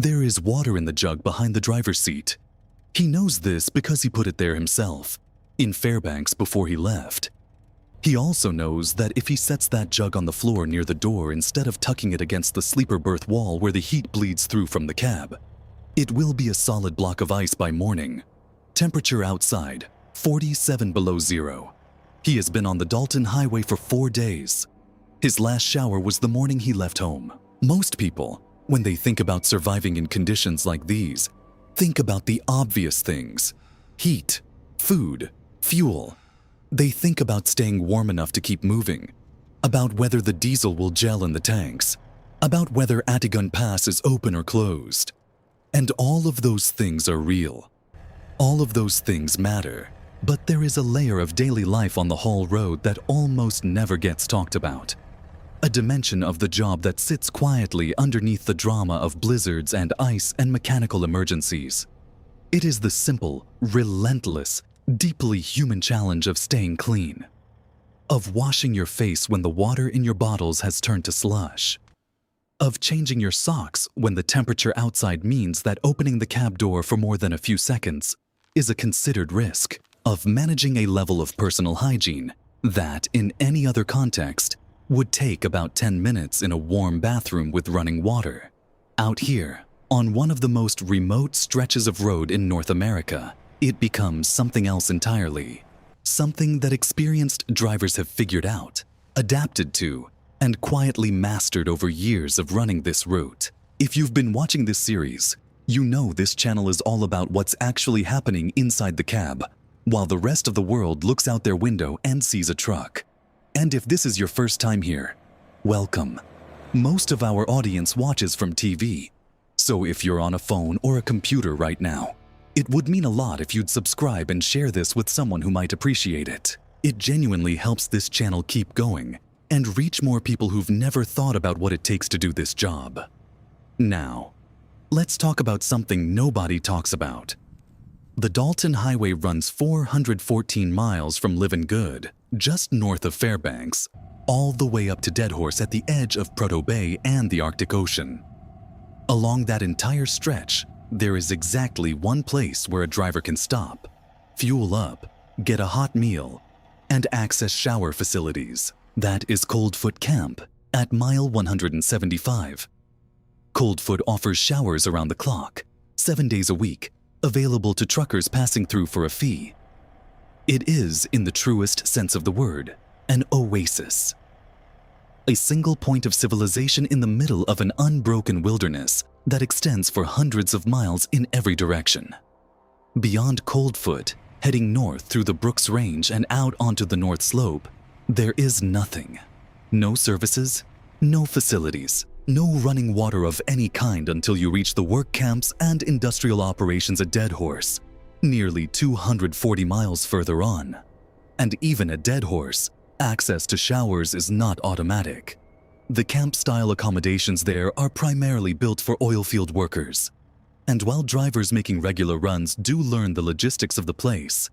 There is water in the jug behind the driver's seat. He knows this because he put it there himself, in Fairbanks before he left. He also knows that if he sets that jug on the floor near the door instead of tucking it against the sleeper berth wall where the heat bleeds through from the cab, it will be a solid block of ice by morning. Temperature outside, 47 below zero. He has been on the Dalton Highway for 4 days. His last shower was the morning he left home. Most people, when they think about surviving in conditions like these, think about the obvious things: heat, food, fuel. They think about staying warm enough to keep moving, about whether the diesel will gel in the tanks, about whether Atigun Pass is open or closed. And all of those things are real. All of those things matter, but there is a layer of daily life on the haul road that almost never gets talked about. A dimension of the job that sits quietly underneath the drama of blizzards and ice and mechanical emergencies. It is the simple, relentless, deeply human challenge of staying clean, of washing your face when the water in your bottles has turned to slush, of changing your socks when the temperature outside means that opening the cab door for more than a few seconds is a considered risk, of managing a level of personal hygiene that, in any other context, would take about 10 minutes in a warm bathroom with running water. Out here, on one of the most remote stretches of road in North America, it becomes something else entirely. Something that experienced drivers have figured out, adapted to, and quietly mastered over years of running this route. If you've been watching this series, you know this channel is all about what's actually happening inside the cab, while the rest of the world looks out their window and sees a truck. And if this is your first time here, welcome. Most of our audience watches from TV, so if you're on a phone or a computer right now, it would mean a lot if you'd subscribe and share this with someone who might appreciate it. It genuinely helps this channel keep going and reach more people who've never thought about what it takes to do this job. Now, let's talk about something nobody talks about. The Dalton Highway runs 414 miles from Living Good, just north of Fairbanks, all the way up to Deadhorse at the edge of Prudhoe Bay and the Arctic Ocean. Along that entire stretch, there is exactly one place where a driver can stop, fuel up, get a hot meal, and access shower facilities. That is Coldfoot Camp at mile 175. Coldfoot offers showers around the clock, 7 days a week, available to truckers passing through for a fee. It is, in the truest sense of the word, an oasis. A single point of civilization in the middle of an unbroken wilderness that extends for hundreds of miles in every direction. Beyond Coldfoot, heading north through the Brooks Range and out onto the North Slope, there is nothing. No services, no facilities, no running water of any kind until you reach the work camps and industrial operations at Deadhorse, nearly 240 miles further on. And even at Deadhorse, access to showers is not automatic. The camp-style accommodations there are primarily built for oilfield workers. And while drivers making regular runs do learn the logistics of the place,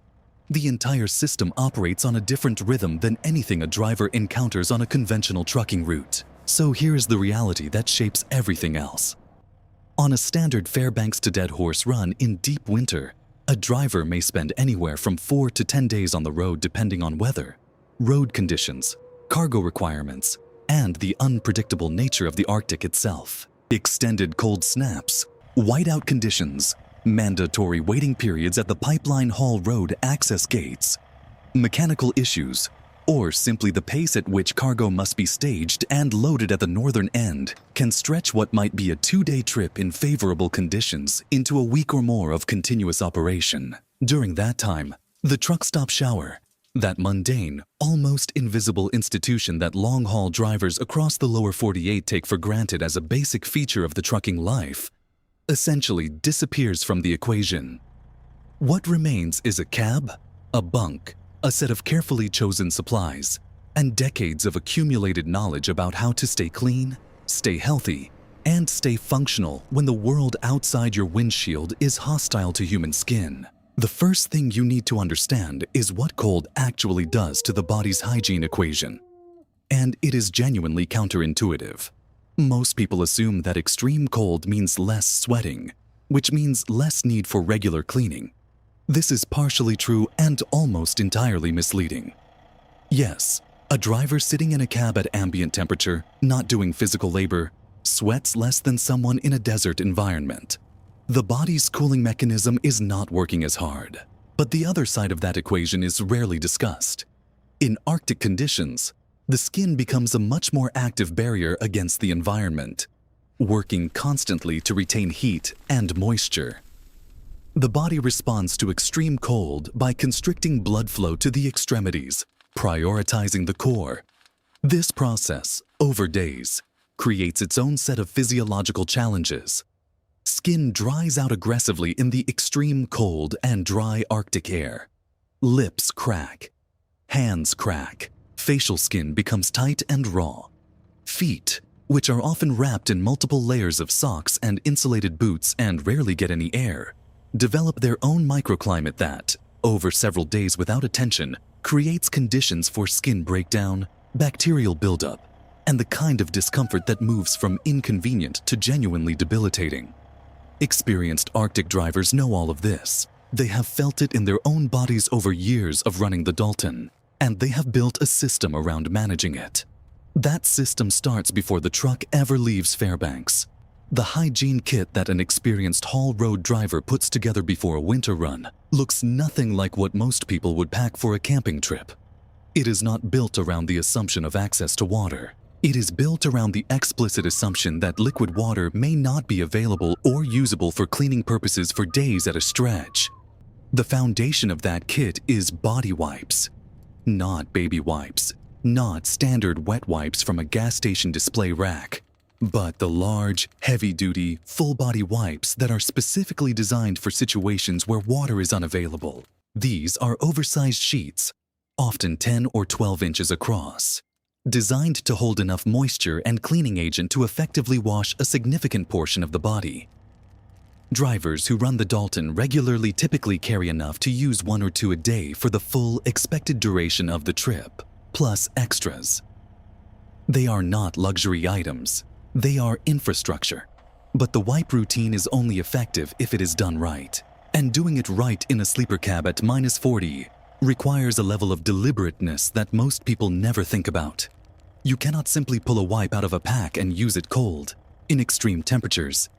the entire system operates on a different rhythm than anything a driver encounters on a conventional trucking route. So here's the reality that shapes everything else. On a standard Fairbanks to Deadhorse run in deep winter, a driver may spend anywhere from 4 to 10 days on the road depending on weather, road conditions, cargo requirements, and the unpredictable nature of the Arctic itself. Extended cold snaps, whiteout conditions, mandatory waiting periods at the Pipeline Haul Road access gates, mechanical issues, or simply the pace at which cargo must be staged and loaded at the northern end can stretch what might be a 2-day trip in favorable conditions into a week or more of continuous operation. During that time, the truck stop shower, that mundane, almost invisible institution that long-haul drivers across the lower 48 take for granted as a basic feature of the trucking life, essentially disappears from the equation. What remains is a cab, a bunk, a set of carefully chosen supplies, and decades of accumulated knowledge about how to stay clean, stay healthy, and stay functional when the world outside your windshield is hostile to human skin. The first thing you need to understand is what cold actually does to the body's hygiene equation. And it is genuinely counterintuitive. Most people assume that extreme cold means less sweating, which means less need for regular cleaning. This is partially true and almost entirely misleading. Yes, a driver sitting in a cab at ambient temperature, not doing physical labor, sweats less than someone in a desert environment. The body's cooling mechanism is not working as hard, but the other side of that equation is rarely discussed. In Arctic conditions, the skin becomes a much more active barrier against the environment, working constantly to retain heat and moisture. The body responds to extreme cold by constricting blood flow to the extremities, prioritizing the core. This process, over days, creates its own set of physiological challenges. Skin dries out aggressively in the extreme cold and dry Arctic air. Lips crack. Hands crack. Facial skin becomes tight and raw. Feet, which are often wrapped in multiple layers of socks and insulated boots and rarely get any air, develop their own microclimate that, over several days without attention, creates conditions for skin breakdown, bacterial buildup, and the kind of discomfort that moves from inconvenient to genuinely debilitating. Experienced Arctic drivers know all of this. They have felt it in their own bodies over years of running the Dalton, and they have built a system around managing it. That system starts before the truck ever leaves Fairbanks. The hygiene kit that an experienced haul road driver puts together before a winter run looks nothing like what most people would pack for a camping trip. It is not built around the assumption of access to water. It is built around the explicit assumption that liquid water may not be available or usable for cleaning purposes for days at a stretch. The foundation of that kit is body wipes. Not baby wipes, not standard wet wipes from a gas station display rack, but the large, heavy-duty, full-body wipes that are specifically designed for situations where water is unavailable. These are oversized sheets, often 10 or 12 inches across, designed to hold enough moisture and cleaning agent to effectively wash a significant portion of the body. Drivers who run the Dalton regularly typically carry enough to use 1 or 2 a day for the full expected duration of the trip, plus extras. They are not luxury items. They are infrastructure. But the wipe routine is only effective if it is done right. And doing it right in a sleeper cab at -40 requires a level of deliberateness that most people never think about. You cannot simply pull a wipe out of a pack and use it cold. In extreme temperatures,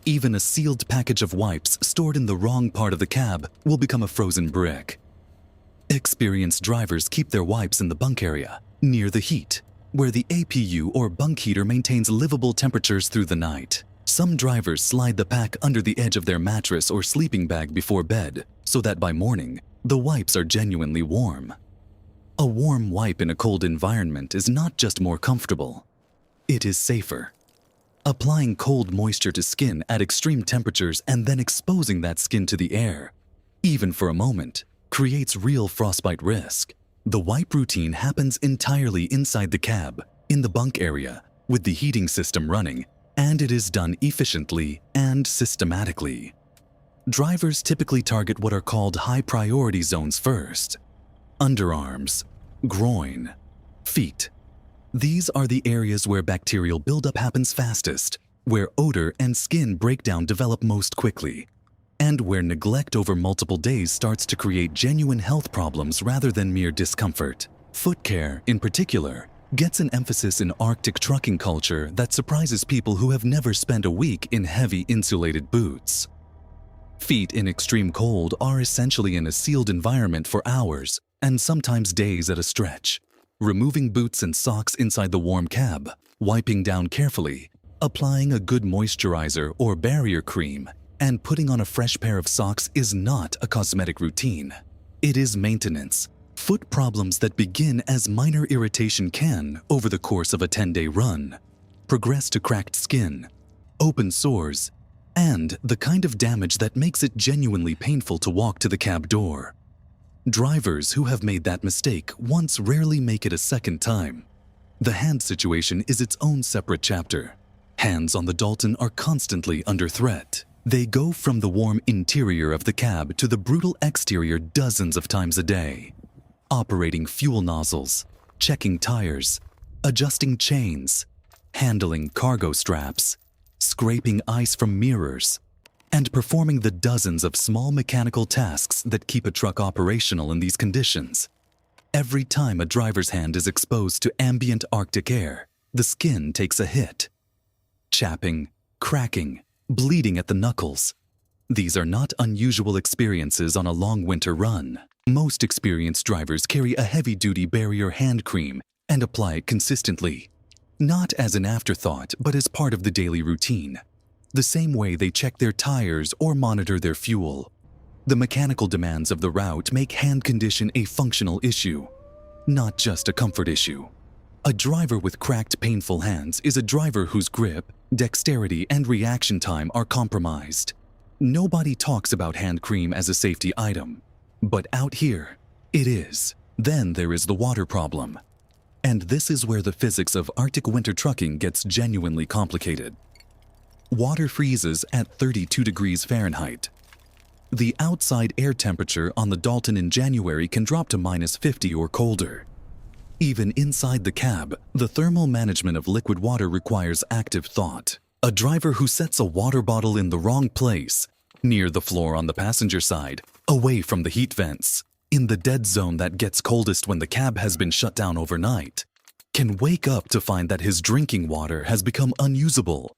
even a sealed package of wipes stored in the wrong part of the cab will become a frozen brick. Experienced drivers keep their wipes in the bunk area, near the heat, where the APU or bunk heater maintains livable temperatures through the night. Some drivers slide the pack under the edge of their mattress or sleeping bag before bed, so that by morning, the wipes are genuinely warm. A warm wipe in a cold environment is not just more comfortable, it is safer. Applying cold moisture to skin at extreme temperatures and then exposing that skin to the air, even for a moment, creates real frostbite risk. The wipe routine happens entirely inside the cab, in the bunk area, with the heating system running, and it is done efficiently and systematically. Drivers typically target what are called high-priority zones first: underarms, groin, feet. These are the areas where bacterial buildup happens fastest, where odor and skin breakdown develop most quickly, and where neglect over multiple days starts to create genuine health problems rather than mere discomfort. Foot care, in particular, gets an emphasis in Arctic trucking culture that surprises people who have never spent a week in heavy insulated boots. Feet in extreme cold are essentially in a sealed environment for hours and sometimes days at a stretch. Removing boots and socks inside the warm cab, wiping down carefully, applying a good moisturizer or barrier cream, and putting on a fresh pair of socks is not a cosmetic routine. It is maintenance. Foot problems that begin as minor irritation can, over the course of a 10-day run, progress to cracked skin, open sores, and the kind of damage that makes it genuinely painful to walk to the cab door. Drivers who have made that mistake once rarely make it a second time. The hand situation is its own separate chapter. Hands on the Dalton are constantly under threat. They go from the warm interior of the cab to the brutal exterior dozens of times a day, operating fuel nozzles, checking tires, adjusting chains, handling cargo straps, scraping ice from mirrors, and performing the dozens of small mechanical tasks that keep a truck operational in these conditions. Every time a driver's hand is exposed to ambient Arctic air, the skin takes a hit. Chapping, cracking, bleeding at the knuckles. These are not unusual experiences on a long winter run. Most experienced drivers carry a heavy-duty barrier hand cream and apply it consistently, not as an afterthought, but as part of the daily routine, the same way they check their tires or monitor their fuel. The mechanical demands of the route make hand condition a functional issue, not just a comfort issue. A driver with cracked, painful hands is a driver whose grip, dexterity, and reaction time are compromised. Nobody talks about hand cream as a safety item, but out here, it is. Then there is the water problem. And this is where the physics of Arctic winter trucking gets genuinely complicated. Water freezes at 32 degrees Fahrenheit. The outside air temperature on the Dalton in January can drop to -50 or colder. Even inside the cab, the thermal management of liquid water requires active thought. A driver who sets a water bottle in the wrong place, near the floor on the passenger side, away from the heat vents, in the dead zone that gets coldest when the cab has been shut down overnight, can wake up to find that his drinking water has become unusable.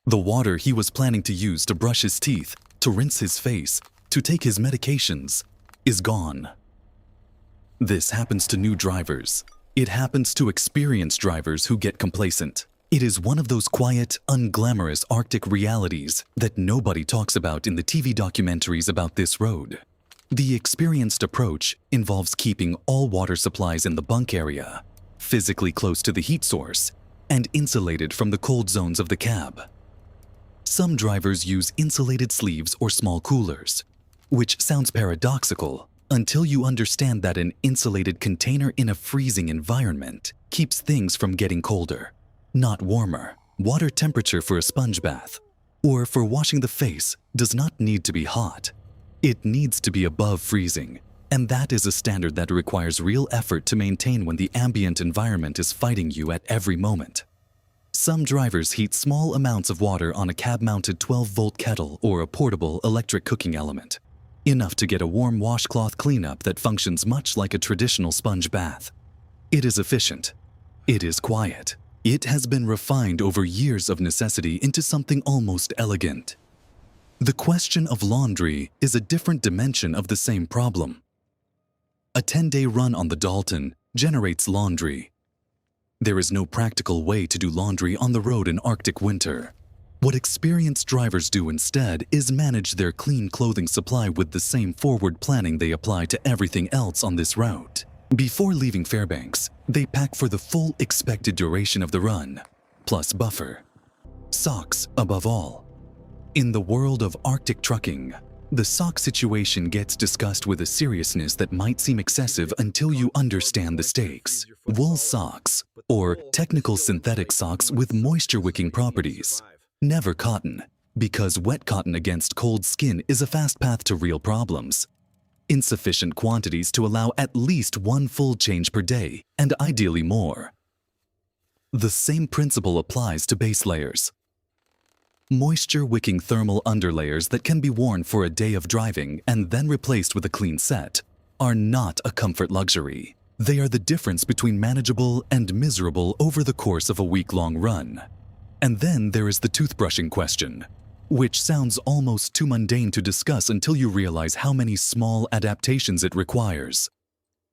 The water he was planning to use to brush his teeth, to rinse his face, to take his medications, is gone. This happens to new drivers. It happens to experienced drivers who get complacent. It is one of those quiet, unglamorous Arctic realities that nobody talks about in the TV documentaries about this road. The experienced approach involves keeping all water supplies in the bunk area, physically close to the heat source, and insulated from the cold zones of the cab. Some drivers use insulated sleeves or small coolers, which sounds paradoxical until you understand that an insulated container in a freezing environment keeps things from getting colder, not warmer. Water temperature for a sponge bath or for washing the face does not need to be hot. It needs to be above freezing, and that is a standard that requires real effort to maintain when the ambient environment is fighting you at every moment. Some drivers heat small amounts of water on a cab-mounted 12-volt kettle or a portable electric cooking element, enough to get a warm washcloth cleanup that functions much like a traditional sponge bath. It is efficient. It is quiet. It has been refined over years of necessity into something almost elegant. The question of laundry is a different dimension of the same problem. A 10-day run on the Dalton generates laundry. There is no practical way to do laundry on the road in Arctic winter. What experienced drivers do instead is manage their clean clothing supply with the same forward planning they apply to everything else on this route. Before leaving Fairbanks, they pack for the full expected duration of the run, plus buffer. Socks above all. In the world of Arctic trucking, the sock situation gets discussed with a seriousness that might seem excessive until you understand the stakes. Wool socks, or technical synthetic socks with moisture-wicking properties. Never cotton, because wet cotton against cold skin is a fast path to real problems. Insufficient quantities to allow at least one full change per day, and ideally more. The same principle applies to base layers. Moisture-wicking thermal underlayers that can be worn for a day of driving and then replaced with a clean set are not a comfort luxury. They are the difference between manageable and miserable over the course of a week-long run. And then there is the toothbrushing question, which sounds almost too mundane to discuss until you realize how many small adaptations it requires.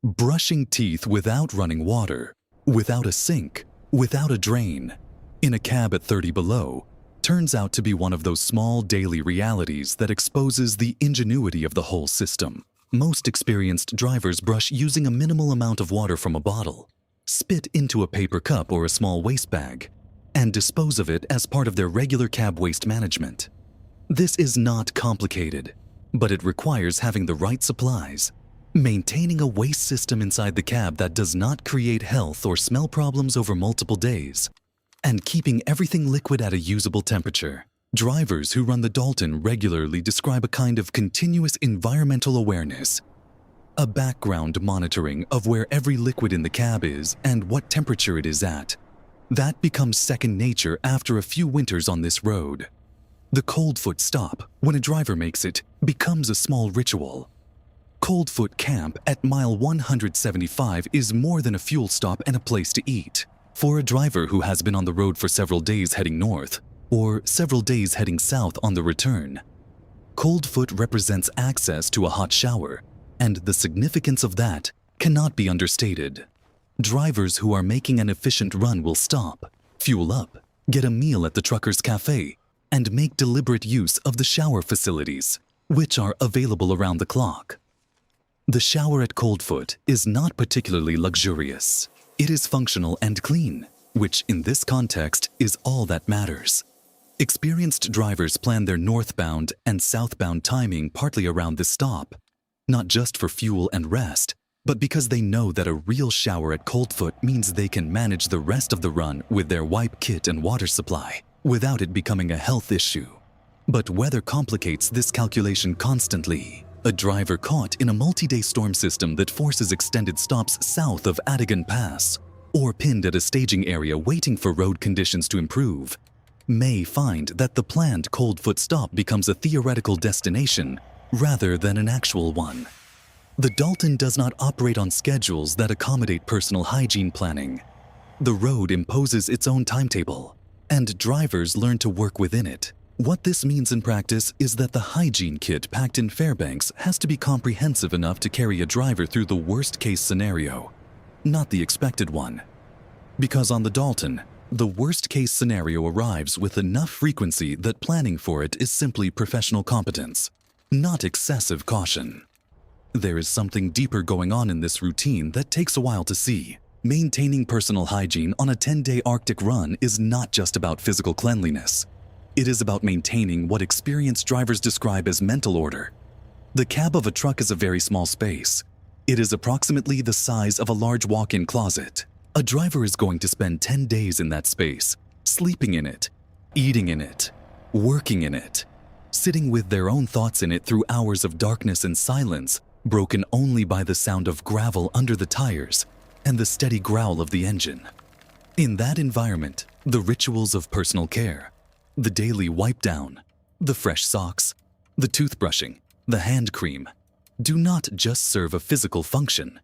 Brushing teeth without running water, without a sink, without a drain, in a cab at 30 below, turns out to be one of those small daily realities that exposes the ingenuity of the whole system. Most experienced drivers brush using a minimal amount of water from a bottle, spit into a paper cup or a small waste bag, and dispose of it as part of their regular cab waste management. This is not complicated, but it requires having the right supplies, maintaining a waste system inside the cab that does not create health or smell problems over multiple days, and keeping everything liquid at a usable temperature. Drivers who run the Dalton regularly describe a kind of continuous environmental awareness, a background monitoring of where every liquid in the cab is and what temperature it is at. That becomes second nature after a few winters on this road. The Coldfoot stop, when a driver makes it, becomes a small ritual. Coldfoot Camp at mile 175 is more than a fuel stop and a place to eat. For a driver who has been on the road for several days heading north, or several days heading south on the return, Coldfoot represents access to a hot shower, and the significance of that cannot be understated. Drivers who are making an efficient run will stop, fuel up, get a meal at the trucker's cafe, and make deliberate use of the shower facilities, which are available around the clock. The shower at Coldfoot is not particularly luxurious. It is functional and clean, which in this context is all that matters. Experienced drivers plan their northbound and southbound timing partly around this stop, not just for fuel and rest, but because they know that a real shower at Coldfoot means they can manage the rest of the run with their wipe kit and water supply without it becoming a health issue. But weather complicates this calculation constantly. A driver caught in a multi-day storm system that forces extended stops south of Adigan Pass, or pinned at a staging area waiting for road conditions to improve, may find that the planned Coldfoot stop becomes a theoretical destination rather than an actual one. The Dalton does not operate on schedules that accommodate personal hygiene planning. The road imposes its own timetable, and drivers learn to work within it. What this means in practice is that the hygiene kit packed in Fairbanks has to be comprehensive enough to carry a driver through the worst-case scenario, not the expected one. Because on the Dalton, the worst-case scenario arrives with enough frequency that planning for it is simply professional competence, not excessive caution. There is something deeper going on in this routine that takes a while to see. Maintaining personal hygiene on a 10-day Arctic run is not just about physical cleanliness. It is about maintaining what experienced drivers describe as mental order. The cab of a truck is a very small space. It is approximately the size of a large walk-in closet. A driver is going to spend 10 days in that space, sleeping in it, eating in it, working in it, sitting with their own thoughts in it through hours of darkness and silence, broken only by the sound of gravel under the tires and the steady growl of the engine. In that environment, the rituals of personal care, the daily wipe down, the fresh socks, the toothbrushing, the hand cream, do not just serve a physical function.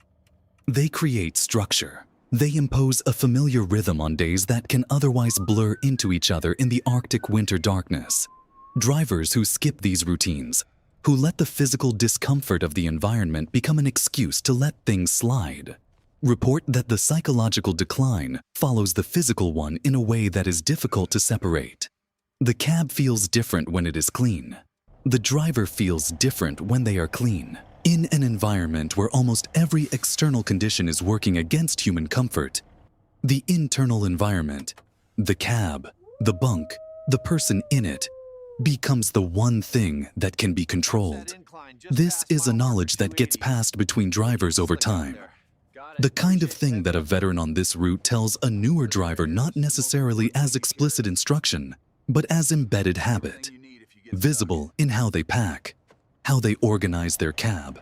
They create structure. They impose a familiar rhythm on days that can otherwise blur into each other in the Arctic winter darkness. Drivers who skip these routines, who let the physical discomfort of the environment become an excuse to let things slide, report that the psychological decline follows the physical one in a way that is difficult to separate. The cab feels different when it is clean. The driver feels different when they are clean. In an environment where almost every external condition is working against human comfort, the internal environment, the cab, the bunk, the person in it, becomes the one thing that can be controlled. This is a knowledge that gets passed between drivers over time. The kind of thing that a veteran on this route tells a newer driver not necessarily as explicit instruction, but as embedded habit, visible in how they pack, how they organize their cab,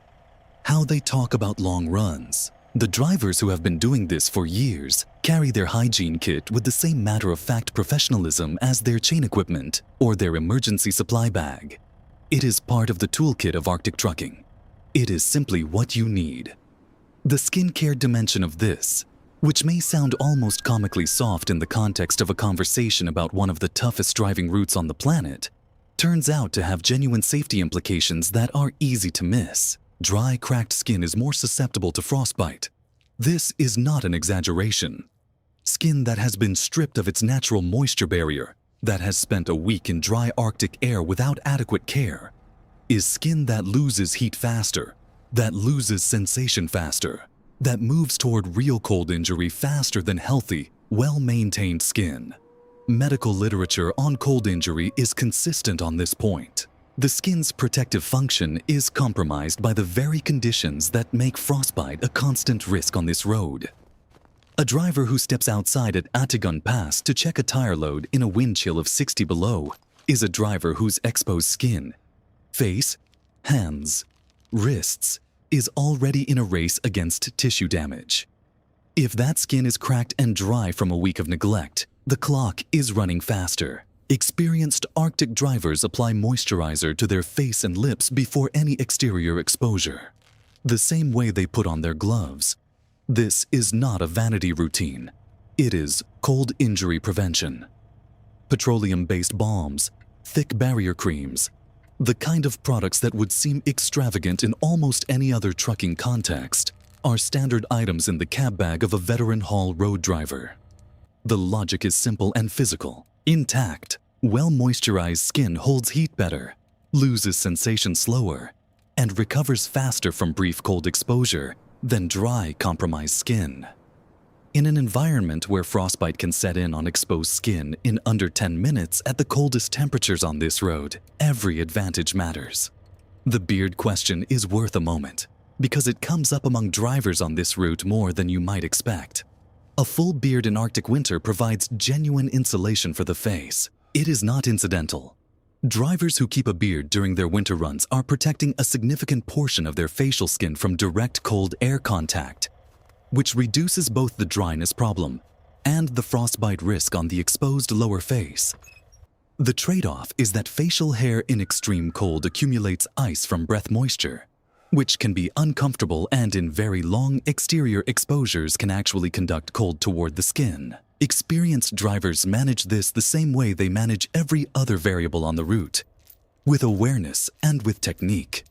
how they talk about long runs. The drivers who have been doing this for years carry their hygiene kit with the same matter-of-fact professionalism as their chain equipment or their emergency supply bag. It is part of the toolkit of Arctic trucking. It is simply what you need. The skincare dimension of this, which may sound almost comically soft in the context of a conversation about one of the toughest driving routes on the planet, turns out to have genuine safety implications that are easy to miss. Dry, cracked skin is more susceptible to frostbite. This is not an exaggeration. Skin that has been stripped of its natural moisture barrier, that has spent a week in dry Arctic air without adequate care, is skin that loses heat faster, that loses sensation faster, that moves toward real cold injury faster than healthy, well-maintained skin. Medical literature on cold injury is consistent on this point. The skin's protective function is compromised by the very conditions that make frostbite a constant risk on this road. A driver who steps outside at Adigan Pass to check a tire load in a wind chill of 60 below is a driver whose exposed skin, face, hands, wrists, is already in a race against tissue damage. If that skin is cracked and dry from a week of neglect, the clock is running faster. Experienced Arctic drivers apply moisturizer to their face and lips before any exterior exposure, the same way they put on their gloves. This is not a vanity routine. It is cold injury prevention. Petroleum-based balms, thick barrier creams, the kind of products that would seem extravagant in almost any other trucking context, are standard items in the cab bag of a veteran haul road driver. The logic is simple and physical. Intact, well-moisturized skin holds heat better, loses sensation slower, and recovers faster from brief cold exposure than dry, compromised skin. In an environment where frostbite can set in on exposed skin in under 10 minutes at the coldest temperatures on this road, every advantage matters. The beard question is worth a moment, because it comes up among drivers on this route more than you might expect. A full beard in Arctic winter provides genuine insulation for the face. It is not incidental. Drivers who keep a beard during their winter runs are protecting a significant portion of their facial skin from direct cold air contact, which reduces both the dryness problem and the frostbite risk on the exposed lower face. The trade-off is that facial hair in extreme cold accumulates ice from breath moisture, which can be uncomfortable and in very long exterior exposures can actually conduct cold toward the skin. Experienced drivers manage this the same way they manage every other variable on the route, with awareness and with technique.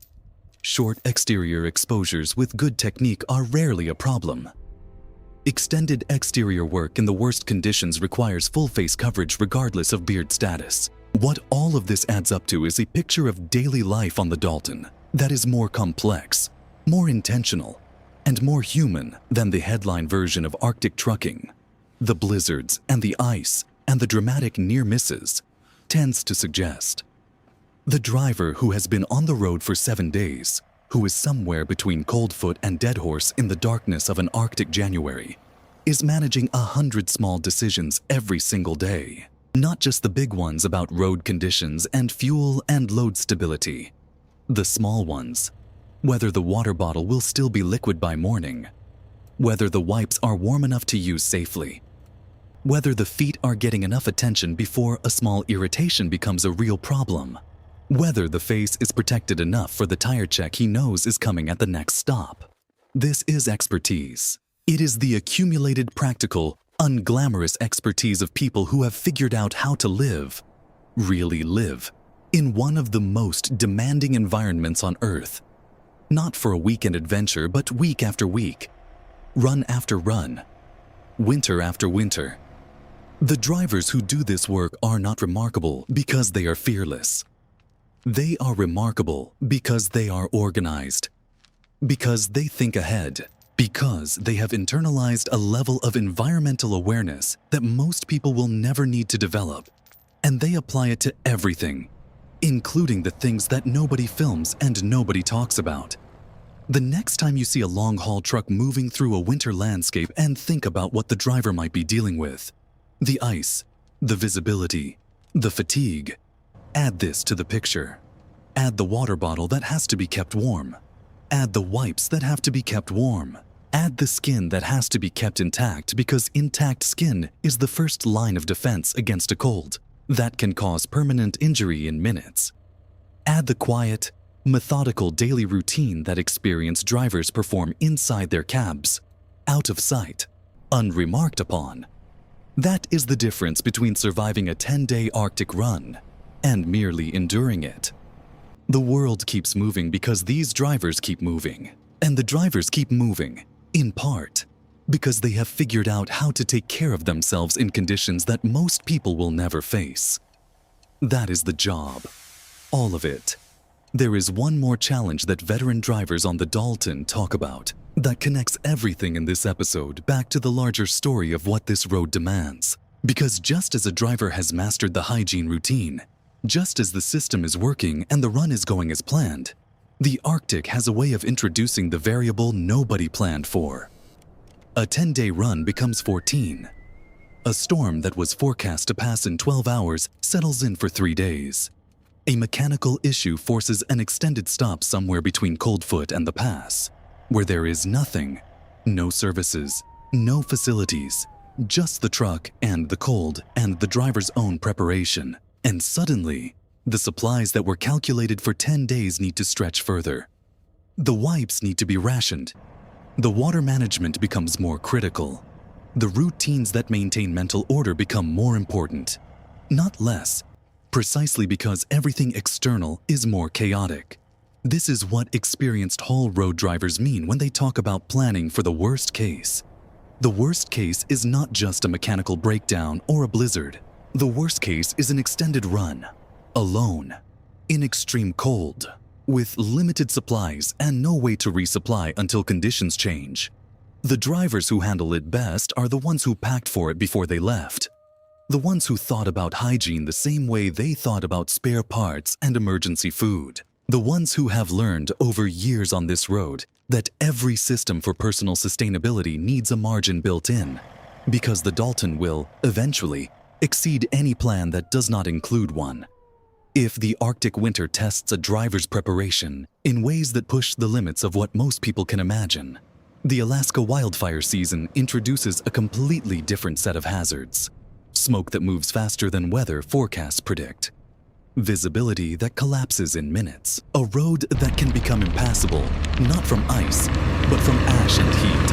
Short exterior exposures with good technique are rarely a problem. Extended exterior work in the worst conditions requires full face coverage regardless of beard status. What all of this adds up to is a picture of daily life on the Dalton that is more complex, more intentional, and more human than the headline version of Arctic trucking. The blizzards and the ice and the dramatic near misses tends to suggest. The driver who has been on the road for 7 days, who is somewhere between Coldfoot and Deadhorse in the darkness of an Arctic January, is managing 100 small decisions every single day. Not just the big ones about road conditions and fuel and load stability. The small ones, whether the water bottle will still be liquid by morning, whether the wipes are warm enough to use safely, whether the feet are getting enough attention before a small irritation becomes a real problem, whether the face is protected enough for the tire check he knows is coming at the next stop. This is expertise. It is the accumulated practical, unglamorous expertise of people who have figured out how to live, really live, in one of the most demanding environments on Earth. Not for a weekend adventure, but week after week, run after run, winter after winter. The drivers who do this work are not remarkable because they are fearless. They are remarkable because they are organized, because they think ahead, because they have internalized a level of environmental awareness that most people will never need to develop, and they apply it to everything, including the things that nobody films and nobody talks about. The next time you see a long-haul truck moving through a winter landscape and think about what the driver might be dealing with. The ice, the visibility, the fatigue. Add this to the picture. Add the water bottle that has to be kept warm. Add the wipes that have to be kept warm. Add the skin that has to be kept intact because intact skin is the first line of defense against a cold that can cause permanent injury in minutes. Add the quiet, methodical daily routine that experienced drivers perform inside their cabs, out of sight, unremarked upon. That is the difference between surviving a 10-day Arctic run and merely enduring it. The world keeps moving because these drivers keep moving, and the drivers keep moving, in part, because they have figured out how to take care of themselves in conditions that most people will never face. That is the job. All of it. There is one more challenge that veteran drivers on the Dalton talk about that connects everything in this episode back to the larger story of what this road demands. Because just as a driver has mastered the hygiene routine, just as the system is working and the run is going as planned, the Arctic has a way of introducing the variable nobody planned for. A 10-day run becomes 14. A storm that was forecast to pass in 12 hours settles in for 3 days. A mechanical issue forces an extended stop somewhere between Coldfoot and the pass, where there is nothing, no services, No facilities, just the truck and the cold and the driver's own preparation. And suddenly, the supplies that were calculated for 10 days need to stretch further. The wipes need to be rationed. The water management becomes more critical. The routines that maintain mental order become more important, not less, precisely because everything external is more chaotic. This is what experienced haul road drivers mean when they talk about planning for the worst case. The worst case is not just a mechanical breakdown or a blizzard. The worst case is an extended run, alone, in extreme cold, with limited supplies and no way to resupply until conditions change. The drivers who handle it best are the ones who packed for it before they left. The ones who thought about hygiene the same way they thought about spare parts and emergency food. The ones who have learned over years on this road that every system for personal sustainability needs a margin built in, because the Dalton will, eventually, exceed any plan that does not include one. If the Arctic winter tests a driver's preparation in ways that push the limits of what most people can imagine, the Alaska wildfire season introduces a completely different set of hazards. Smoke that moves faster than weather forecasts predict. Visibility that collapses in minutes. A road that can become impassable, not from ice, but from ash and heat.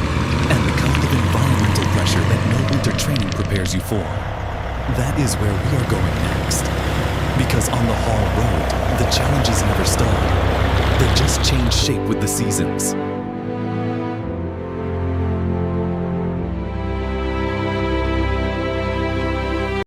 And the kind of environmental pressure that no winter training prepares you for. That is where we are going next. Because on the haul road, the challenges never stop. They just change shape with the seasons.